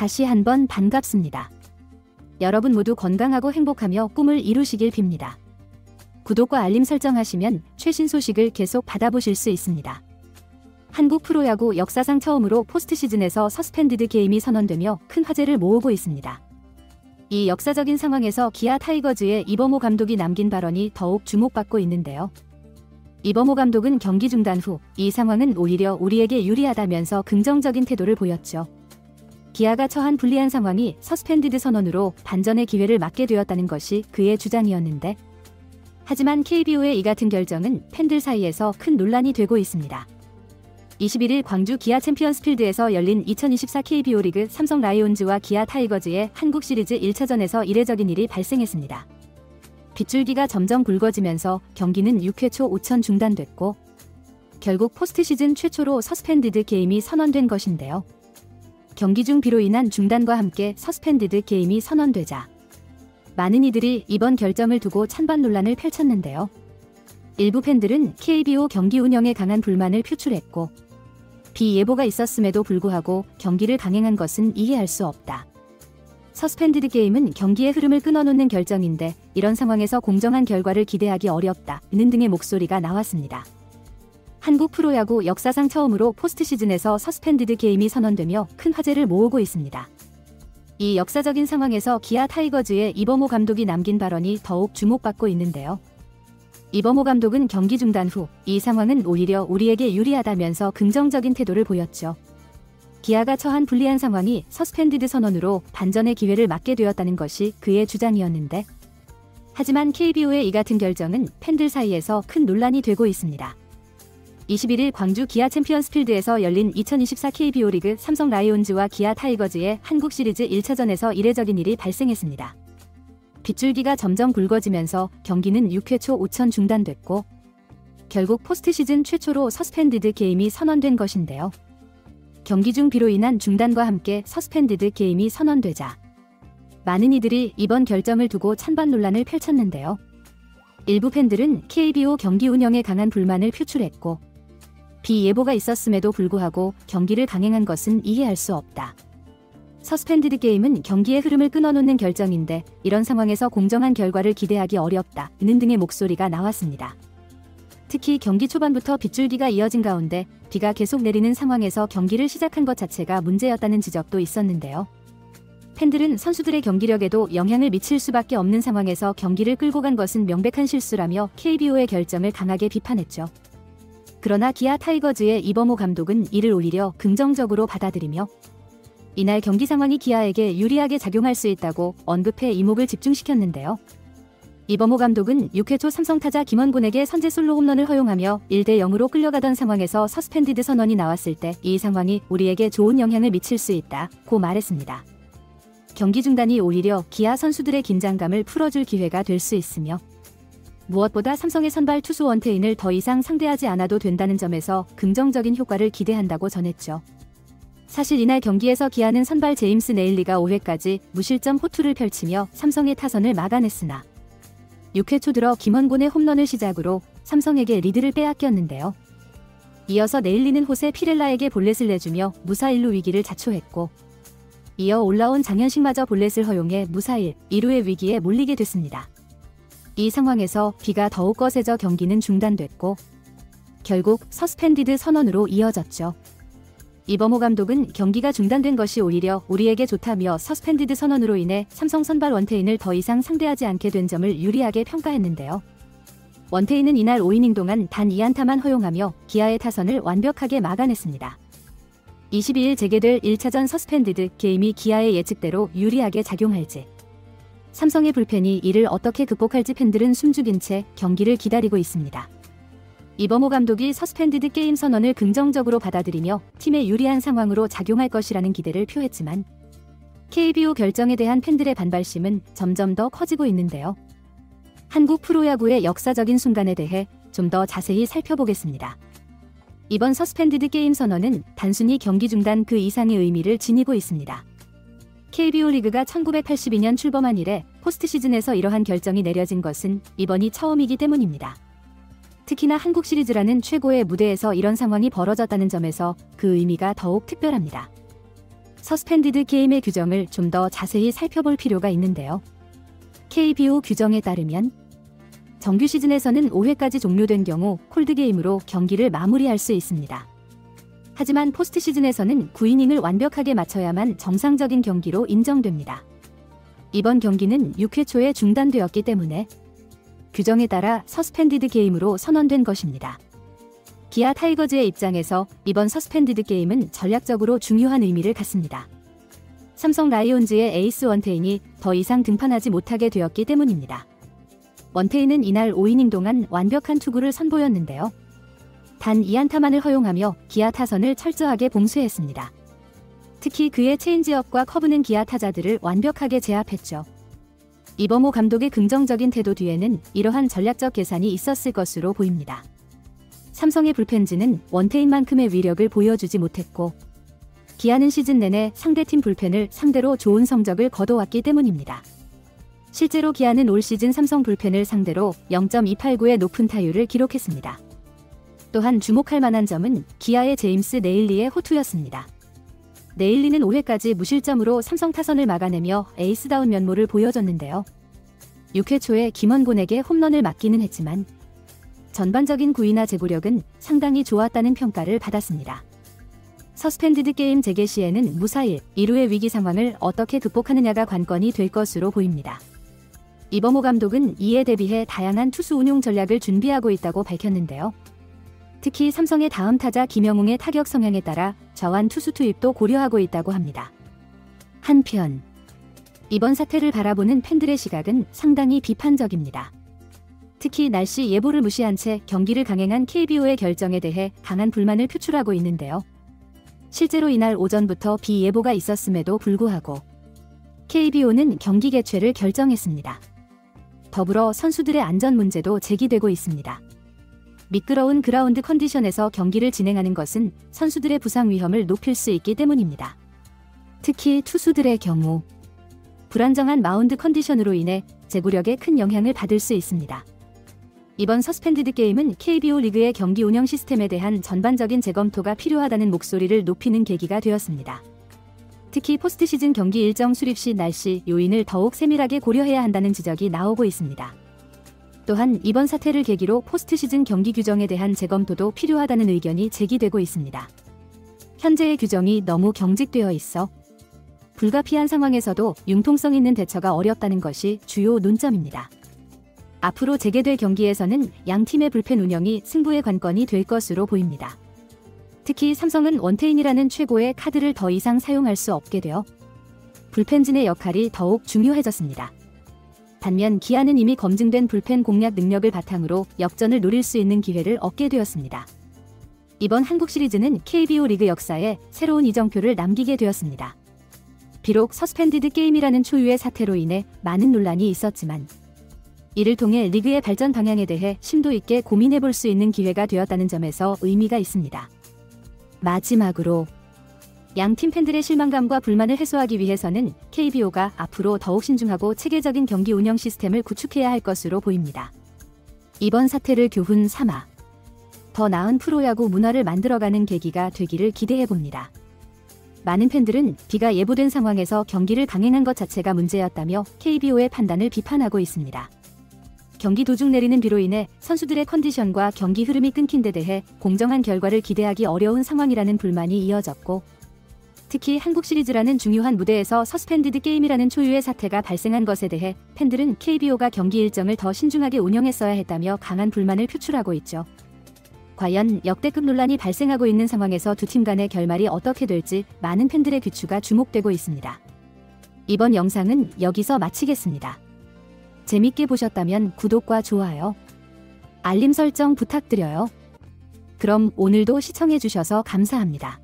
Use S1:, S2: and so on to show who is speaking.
S1: 다시 한번 반갑습니다. 여러분 모두 건강하고 행복하며 꿈을 이루시길 빕니다. 구독과 알림 설정하시면 최신 소식을 계속 받아보실 수 있습니다. 한국 프로야구 역사상 처음으로 포스트 시즌에서 서스펜디드 게임이 선언되며 큰 화제를 모으고 있습니다. 이 역사적인 상황에서 기아 타이거즈의 이범호 감독이 남긴 발언이 더욱 주목받고 있는데요. 이범호 감독은 경기 중단 후 이 상황은 오히려 우리에게 유리하다면서 긍정적인 태도를 보였죠. 기아가 처한 불리한 상황이 서스펜디드 선언으로 반전의 기회를 맞게 되었다는 것이 그의 주장이었는데, 하지만 KBO의 이 같은 결정은 팬들 사이에서 큰 논란이 되고 있습니다. 21일 광주 기아 챔피언스필드에서 열린 2024 KBO 리그 삼성 라이온즈와 기아 타이거즈의 한국 시리즈 1차전에서 이례적인 일이 발생했습니다. 빗줄기가 점점 굵어지면서 경기는 6회 초 5천 중단됐고, 결국 포스트 시즌 최초로 서스펜디드 게임이 선언된 것인데요. 경기 중 비로 인한 중단과 함께 서스펜디드 게임이 선언되자 많은 이들이 이번 결정을 두고 찬반 논란을 펼쳤는데요. 일부 팬들은 KBO 경기 운영에 강한 불만을 표출했고, 비 예보가 있었음에도 불구하고 경기를 강행한 것은 이해할 수 없다. 서스펜디드 게임은 경기의 흐름을 끊어놓는 결정인데 이런 상황에서 공정한 결과를 기대하기 어렵다는 등의 목소리가 나왔습니다. 한국 프로야구 역사상 처음으로 포스트 시즌에서 서스펜디드 게임이 선언되며 큰 화제를 모으고 있습니다. 이 역사적인 상황에서 기아 타이거즈의 이범호 감독이 남긴 발언이 더욱 주목받고 있는데요. 이범호 감독은 경기 중단 후 이 상황은 오히려 우리에게 유리하다면서 긍정적인 태도를 보였죠. 기아가 처한 불리한 상황이 서스펜디드 선언으로 반전의 기회를 맞게 되었다는 것이 그의 주장이었는데, 하지만 KBO의 이 같은 결정은 팬들 사이에서 큰 논란이 되고 있습니다. 21일 광주 기아 챔피언스필드에서 열린 2024 KBO 리그 삼성 라이온즈와 기아 타이거즈의 한국 시리즈 1차전에서 이례적인 일이 발생했습니다. 빗줄기가 점점 굵어지면서 경기는 6회 초 5천 중단됐고, 결국 포스트 시즌 최초로 서스펜디드 게임이 선언된 것인데요. 경기 중 비로 인한 중단과 함께 서스펜디드 게임이 선언되자 많은 이들이 이번 결정을 두고 찬반 논란을 펼쳤는데요. 일부 팬들은 KBO 경기 운영에 강한 불만을 표출했고, 비 예보가 있었음에도 불구하고 경기를 강행한 것은 이해할 수 없다. 서스펜디드 게임은 경기의 흐름을 끊어놓는 결정인데 이런 상황에서 공정한 결과를 기대하기 어렵다는 등의 목소리가 나왔습니다. 특히 경기 초반부터 빗줄기가 이어진 가운데 비가 계속 내리는 상황에서 경기를 시작한 것 자체가 문제였다는 지적도 있었는데요. 팬들은 선수들의 경기력에도 영향을 미칠 수밖에 없는 상황에서 경기를 끌고 간 것은 명백한 실수라며 KBO의 결정을 강하게 비판했죠. 그러나 기아 타이거즈의 이범호 감독은 이를 오히려 긍정적으로 받아들이며 이날 경기 상황이 기아에게 유리하게 작용할 수 있다고 언급해 이목을 집중시켰는데요. 이범호 감독은 6회 초 삼성 타자 김원곤에게 선제 솔로 홈런을 허용하며 1대 0으로 끌려가던 상황에서 서스펜디드 선언이 나왔을 때 이 상황이 우리에게 좋은 영향을 미칠 수 있다고 말했습니다. 경기 중단이 오히려 기아 선수들의 긴장감을 풀어줄 기회가 될 수 있으며, 무엇보다 삼성의 선발 투수 원태인을 더 이상 상대하지 않아도 된다는 점에서 긍정적인 효과를 기대한다고 전했죠. 사실 이날 경기에서 기아는 선발 제임스 네일리가 5회까지 무실점 호투를 펼치며 삼성의 타선을 막아냈으나 6회 초 들어 김원곤의 홈런을 시작으로 삼성에게 리드를 빼앗겼는데요. 이어서 네일리는 호세 피렐라에게 볼넷을 내주며 무사 1루 위기를 자초했고, 이어 올라온 장현식마저 볼넷을 허용해 무사 2루의 위기에 몰리게 됐습니다. 이 상황에서 비가 더욱 거세져 경기는 중단됐고, 결국 서스펜디드 선언으로 이어졌죠. 이범호 감독은 경기가 중단된 것이 오히려 우리에게 좋다며 서스펜디드 선언으로 인해 삼성 선발 원태인을 더 이상 상대하지 않게 된 점을 유리하게 평가했는데요. 원태인은 이날 5이닝 동안 단 2안타만 허용하며 기아의 타선을 완벽하게 막아냈습니다. 22일 재개될 1차전 서스펜디드 게임이 기아의 예측대로 유리하게 작용할지, 삼성의 불펜이 이를 어떻게 극복할지 팬들은 숨죽인 채 경기를 기다리고 있습니다. 이범호 감독이 서스펜디드 게임 선언을 긍정적으로 받아들이며 팀에 유리한 상황으로 작용할 것이라는 기대를 표했지만, KBO 결정에 대한 팬들의 반발심은 점점 더 커지고 있는데요. 한국 프로야구의 역사적인 순간에 대해 좀 더 자세히 살펴보겠습니다. 이번 서스펜디드 게임 선언은 단순히 경기 중단 그 이상의 의미를 지니고 있습니다. KBO 리그가 1982년 출범한 이래 포스트 시즌에서 이러한 결정이 내려진 것은 이번이 처음이기 때문입니다. 특히나 한국 시리즈라는 최고의 무대에서 이런 상황이 벌어졌다는 점에서 그 의미가 더욱 특별합니다. 서스펜디드 게임의 규정을 좀 더 자세히 살펴볼 필요가 있는데요. KBO 규정에 따르면 정규 시즌에서는 5회까지 종료된 경우 콜드게임으로 경기를 마무리할 수 있습니다. 하지만 포스트 시즌에서는 9이닝을 완벽하게 마쳐야만 정상적인 경기로 인정됩니다. 이번 경기는 6회 초에 중단되었기 때문에 규정에 따라 서스펜디드 게임으로 선언된 것입니다. 기아 타이거즈의 입장에서 이번 서스펜디드 게임은 전략적으로 중요한 의미를 갖습니다. 삼성 라이온즈의 에이스 원태인이 더 이상 등판하지 못하게 되었기 때문입니다. 원태인은 이날 5이닝 동안 완벽한 투구를 선보였는데요. 단 2안타만을 허용하며 기아 타선을 철저하게 봉쇄했습니다. 특히 그의 체인지업과 커브는 기아 타자들을 완벽하게 제압했죠. 이범호 감독의 긍정적인 태도 뒤에는 이러한 전략적 계산이 있었을 것으로 보입니다. 삼성의 불펜진은 원태인만큼의 위력을 보여주지 못했고 기아는 시즌 내내 상대팀 불펜을 상대로 좋은 성적을 거둬왔기 때문입니다. 실제로 기아는 올 시즌 삼성 불펜을 상대로 0.289의 높은 타율을 기록했습니다. 또한 주목할 만한 점은 기아의 제임스 네일리의 호투였습니다. 네일리는 5회까지 무실점으로 삼성 타선을 막아내며 에이스다운 면모를 보여줬는데요. 6회 초에 김원곤에게 홈런을 맞기는 했지만 전반적인 구위나 제구력은 상당히 좋았다는 평가를 받았습니다. 서스펜디드 게임 재개 시에는 무사히 2루의 위기 상황을 어떻게 극복하느냐가 관건이 될 것으로 보입니다. 이범호 감독은 이에 대비해 다양한 투수 운용 전략을 준비하고 있다고 밝혔는데요. 특히 삼성의 다음 타자 김영웅의 타격 성향에 따라 좌완 투수 투입도 고려하고 있다고 합니다. 한편 이번 사태를 바라보는 팬들의 시각은 상당히 비판적입니다. 특히 날씨 예보를 무시한 채 경기를 강행한 KBO의 결정에 대해 강한 불만을 표출하고 있는데요. 실제로 이날 오전부터 비 예보가 있었음에도 불구하고 KBO는 경기 개최를 결정했습니다. 더불어 선수들의 안전 문제도 제기되고 있습니다. 미끄러운 그라운드 컨디션에서 경기를 진행하는 것은 선수들의 부상 위험을 높일 수 있기 때문입니다. 특히 투수들의 경우 불안정한 마운드 컨디션으로 인해 제구력에 큰 영향을 받을 수 있습니다. 이번 서스펜디드 게임은 KBO 리그의 경기 운영 시스템에 대한 전반적인 재검토가 필요하다는 목소리를 높이는 계기가 되었습니다. 특히 포스트 시즌 경기 일정 수립 시 날씨 요인을 더욱 세밀하게 고려해야 한다는 지적이 나오고 있습니다. 또한 이번 사태를 계기로 포스트 시즌 경기 규정에 대한 재검토도 필요하다는 의견이 제기되고 있습니다. 현재의 규정이 너무 경직되어 있어 불가피한 상황에서도 융통성 있는 대처가 어렵다는 것이 주요 논점입니다. 앞으로 재개될 경기에서는 양 팀의 불펜 운영이 승부의 관건이 될 것으로 보입니다. 특히 삼성은 원태인이라는 최고의 카드를 더 이상 사용할 수 없게 되어 불펜진의 역할이 더욱 중요해졌습니다. 반면 기아는 이미 검증된 불펜 공략 능력을 바탕으로 역전을 노릴 수 있는 기회를 얻게 되었습니다. 이번 한국 시리즈는 KBO 리그 역사에 새로운 이정표를 남기게 되었습니다. 비록 서스펜디드 게임이라는 초유의 사태로 인해 많은 논란이 있었지만 이를 통해 리그의 발전 방향에 대해 심도 있게 고민해 볼 수 있는 기회가 되었다는 점에서 의미가 있습니다. 마지막으로 양팀 팬들의 실망감과 불만을 해소하기 위해서는 KBO가 앞으로 더욱 신중하고 체계적인 경기 운영 시스템을 구축해야 할 것으로 보입니다. 이번 사태를 교훈 삼아 더 나은 프로야구 문화를 만들어가는 계기가 되기를 기대해봅니다. 많은 팬들은 비가 예보된 상황에서 경기를 강행한 것 자체가 문제였다며 KBO의 판단을 비판하고 있습니다. 경기 도중 내리는 비로 인해 선수들의 컨디션과 경기 흐름이 끊긴 데 대해 공정한 결과를 기대하기 어려운 상황이라는 불만이 이어졌고 특히 한국 시리즈라는 중요한 무대에서 서스펜디드 게임이라는 초유의 사태가 발생한 것에 대해 팬들은 KBO가 경기 일정을 더 신중하게 운영했어야 했다며 강한 불만을 표출하고 있죠. 과연 역대급 논란이 발생하고 있는 상황에서 두 팀 간의 결말이 어떻게 될지 많은 팬들의 귀추가 주목되고 있습니다. 이번 영상은 여기서 마치겠습니다. 재밌게 보셨다면 구독과 좋아요, 알림 설정 부탁드려요. 그럼 오늘도 시청해주셔서 감사합니다.